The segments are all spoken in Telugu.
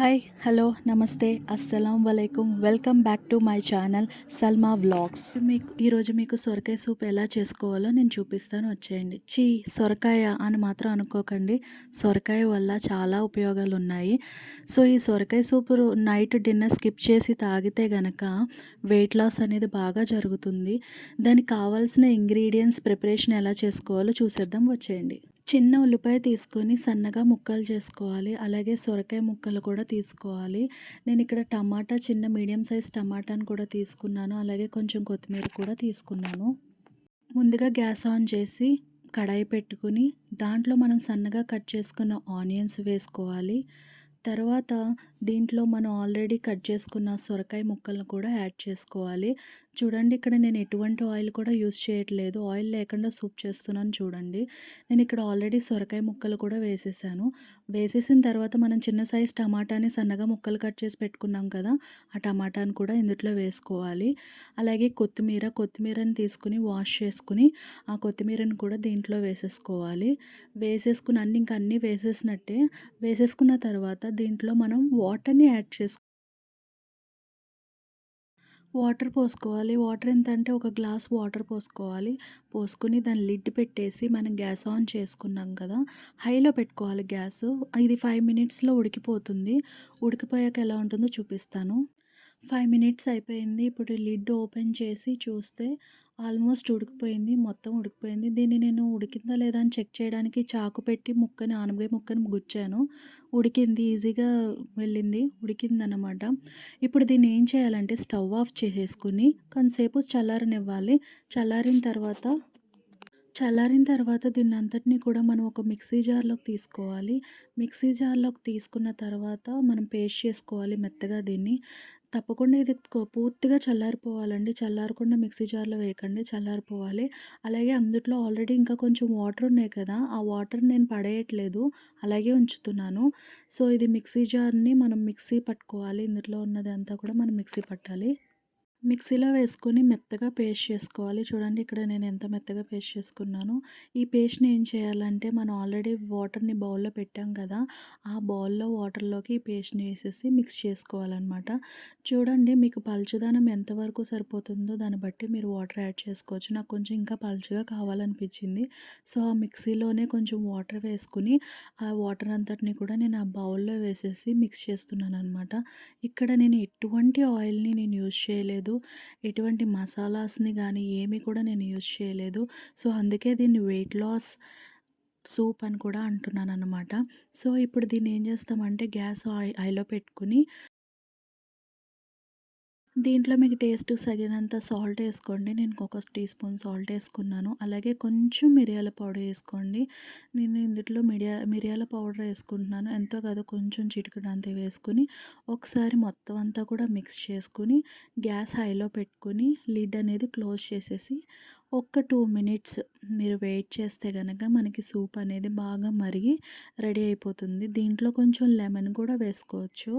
హాయ్ హలో నమస్తే అస్సలం వలైకుం welcome back to my channel Salma vlogs. ఈరోజు మీకు సొరకాయ సూప్ ఎలా చేసుకోవాలో నేను చూపిస్తాను, వచ్చేయండి. సొరకాయ అని మాత్రం అనుకోకండి, సొరకాయ వల్ల చాలా ఉపయోగాలు ఉన్నాయి. సో ఈ సొరకాయ సూప్ నైట్ డిన్నర్ స్కిప్ చేసి తాగితే గనక వెయిట్ లాస్ అనేది బాగా జరుగుతుంది. దానికి కావాల్సిన ఇంగ్రీడియంట్స్ ప్రిపరేషన్ ఎలా చేసుకోవాలో చూసేద్దాం, వచ్చేయండి. చిన్న ఉల్లిపాయ తీసుకొని సన్నగా ముక్కలు చేసుకోవాలి. అలాగే సొరకాయ ముక్కలు కూడా తీసుకోవాలి. నేను ఇక్కడ టమాటా, చిన్న మీడియం సైజ్ టమాటాను కూడా తీసుకున్నాను. అలాగే కొంచెం కొత్తిమీర కూడా తీసుకున్నాను. ముందుగా గ్యాస్ ఆన్ చేసి కడాయి పెట్టుకుని దాంట్లో మనం సన్నగా కట్ చేసుకున్న ఆనియన్స్ వేసుకోవాలి. తర్వాత దీంట్లో మనం ఆల్రెడీ కట్ చేసుకున్న సొరకాయ ముక్కలను కూడా యాడ్ చేసుకోవాలి. చూడండి, ఇక్కడ నేను ఎటువంటి ఆయిల్ కూడా యూస్ చేయట్లేదు, ఆయిల్ లేకుండా సూప్ చేస్తున్నాను. చూడండి, నేను ఇక్కడ ఆల్రెడీ సొరకాయ ముక్కలు కూడా వేసేసాను. వేసేసిన తర్వాత మనం చిన్న సైజ్ టమాటాని సన్నగా ముక్కలు కట్ చేసి పెట్టుకున్నాం కదా, ఆ టమాటాని కూడా ఇందులో వేసుకోవాలి. అలాగే కొత్తిమీరని తీసుకుని వాష్ చేసుకుని ఆ కొత్తిమీరని కూడా దీంట్లో వేసేసుకోవాలి. వేసేసుకుని అన్నీ వేసేసినట్టే వేసేసుకున్న తర్వాత దీంట్లో మనం వాటర్ని యాడ్ వాటర్ పోసుకోవాలి. వాటర్ ఎంత అంటే ఒక గ్లాస్ వాటర్ పోసుకోవాలి. పోసుకుని దాన్ని లిడ్ పెట్టేసి మనం గ్యాస్ ఆన్ చేసుకున్నాం కదా, హైలో పెట్టుకోవాలి గ్యాస్. ఇది 5 మినిట్స్లో ఉడికిపోతుంది. ఉడికిపోయాక ఎలా ఉంటుందో చూపిస్తాను. 5 మినిట్స్ అయిపోయింది. ఇప్పుడు లిడ్ ఓపెన్ చేసి చూస్తే ఆల్మోస్ట్ ఉడికిపోయింది, మొత్తం ఉడికిపోయింది. దీన్ని నేను ఉడికిందా లేదా అని చెక్ చేయడానికి చాకు పెట్టి ఆనపకాయ ముక్కని గుచ్చాను. ఉడికింది, ఈజీగా వెళ్ళింది, ఉడికిందనమాట. ఇప్పుడు దీన్ని ఏం చేయాలంటే స్టవ్ ఆఫ్ చేసేసుకుని కొంతసేపు చల్లారనివ్వాలి. చల్లారిన తర్వాత దీన్నంతటిని కూడా మనం ఒక మిక్సీ జార్లోకి తీసుకోవాలి. మిక్సీ జార్లోకి తీసుకున్న తర్వాత మనం పేస్ట్ చేసుకోవాలి మెత్తగా దీన్ని. తప్పకుండా ఇది పూర్తిగా చల్లారిపోవాలండి. చల్లారకుండా మిక్సీ జార్లో వేయకండి, చల్లారిపోవాలి. అలాగే అందులో ఆల్రెడీ ఇంకా కొంచెం వాటర్ ఉన్నాయి కదా, ఆ వాటర్ నేను పడేయట్లేదు, అలాగే ఉంచుతున్నాను. సో ఇది మిక్సీ జార్ని మనం మిక్సీ పట్టుకోవాలి. ఇందులో ఉన్నది అంతా కూడా మనం మిక్సీ పట్టాలి. మిక్సీలో వేసుకొని మెత్తగా పేస్ట్ చేసుకోవాలి. చూడండి, ఇక్కడ నేను ఎంత మెత్తగా పేస్ట్ చేసుకున్నానో. ఈ పేస్ట్ని ఏం చేయాలంటే మనం ఆల్రెడీ వాటర్ని బౌల్లో పెట్టాం కదా, ఆ బౌల్లో వాటర్లోకి ఈ పేస్ట్ని వేసేసి మిక్స్ చేసుకోవాలన్నమాట. చూడండి, మీకు పలుచదనం ఎంతవరకు సరిపోతుందో దాన్ని బట్టి మీరు వాటర్ యాడ్ చేసుకోవచ్చు. నాకు కొంచెం ఇంకా పలుచగా కావాలనిపించింది. సో ఆ మిక్సీలోనే కొంచెం వాటర్ వేసుకుని ఆ వాటర్ అంతటిని కూడా నేను ఆ బౌల్లో వేసేసి మిక్స్ చేస్తున్నాను అనమాట. ఇక్కడ నేను ఎటువంటి ఆయిల్ని నేను యూజ్ చేయలేదు, ఎటువంటి మసాలాస్ని కానీ ఏమి కూడా నేను యూజ్ చేయలేదు. సో అందుకే దీన్ని వెయిట్ లాస్ సూప్ అని కూడా అంటున్నాను అనమాట. సో ఇప్పుడు దీన్ని ఏం చేస్తామంటే గ్యాస్ హైలో పెట్టుకుని దీంట్లో మీకు టేస్ట్ సగినంత సాల్ట్ వేసుకోండి. నేను ఒక టీ స్పూన్ సాల్ట్ వేసుకున్నాను. అలాగే కొంచెం మిరియాల పౌడర్ వేసుకోండి. నేను ఇందులో మిరియాల పౌడర్ వేసుకుంటున్నాను. ఎంతో కాదు, కొంచెం చిటికెడంత వేసుకుని ఒకసారి మొత్తం అంతా కూడా మిక్స్ చేసుకుని గ్యాస్ హైలో పెట్టుకుని లిడ్ అనేది క్లోజ్ చేసేసి ఒక 2 మినిట్స్ మీరు వెయిట్ చేస్తే కనుక మనకి సూప్ అనేది బాగా మరిగి రెడీ అయిపోతుంది. దీంట్లో కొంచెం లెమన్ కూడా వేసుకోవచ్చు.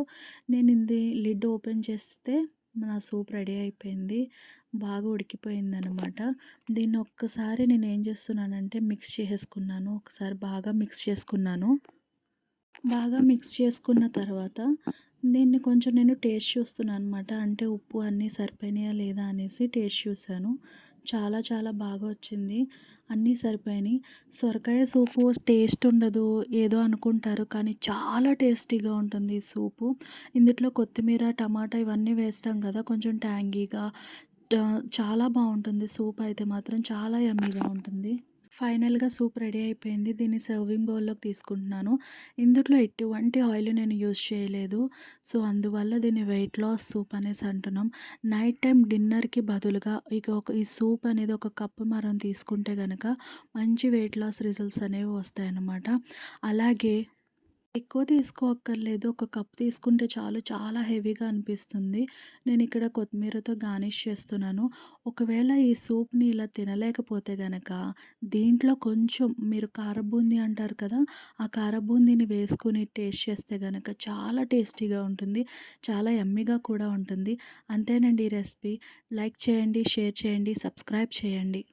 నేను ఇది లిడ్ ఓపెన్ చేస్తే నా సూప్ రెడీ అయిపోయింది, బాగా ఉడికిపోయిందనమాట. దీన్ని ఒక్కసారి నేను ఏం చేస్తున్నానంటే మిక్స్ చేసుకున్నాను. ఒకసారి బాగా మిక్స్ చేసుకున్నాను. బాగా మిక్స్ చేసుకున్న తర్వాత దీన్ని కొంచెం నేను టేస్ట్ చూస్తున్నాను అనమాట. అంటే ఉప్పు అన్నీ సరిపోయినాయా లేదా అనేసి టేస్ట్ చూశాను. చాలా చాలా బాగా వచ్చింది, అన్నీ సరిపోయినాయి. సొరకాయ సూపు టేస్ట్ ఉండదు ఏదో అనుకుంటారు, కానీ చాలా టేస్టీగా ఉంటుంది ఈ సూపు. ఇందులో కొత్తిమీర, టమాటా ఇవన్నీ వేస్తాం కదా, కొంచెం ట్యాంగీగా చాలా బాగుంటుంది. సూప్ అయితే మాత్రం చాలా యమ్మీగా ఉంటుంది. ఫైనల్గా సూప్ రెడీ అయిపోయింది. దీన్ని సర్వింగ్ బౌల్లోకి తీసుకుంటున్నాను. ఇందులో ఎటువంటి ఆయిల్ నేను యూజ్ చేయలేదు. సో అందువల్ల దీన్ని వెయిట్ లాస్ సూప్ అనేసి అంటున్నాం. నైట్ టైం డిన్నర్కి బదులుగా ఈ సూప్ అనేది ఒక కప్పు మనం తీసుకుంటే కనుక మంచి వెయిట్ లాస్ రిజల్ట్స్ అనేవి వస్తాయన్నమాట. అలాగే ఎక్కువ తీసుకోక్కర్లేదు, ఒక కప్ తీసుకుంటే చాలు, చాలా హెవీగా అనిపిస్తుంది. నేను ఇక్కడ కొత్తిమీరతో గార్నిష్ చేస్తున్నాను. ఒకవేళ ఈ సూప్ని ఇలా తినలేకపోతే గనక దీంట్లో కొంచెం మీరు కారబూందీ అంటారు కదా, ఆ కారబూందీని వేసుకుని టేస్ట్ చేస్తే గనక చాలా టేస్టీగా ఉంటుంది, చాలా యమ్మీగా కూడా ఉంటుంది. అంతేనండి ఈ రెసిపీ. లైక్ చేయండి, షేర్ చేయండి, సబ్స్క్రైబ్ చేయండి.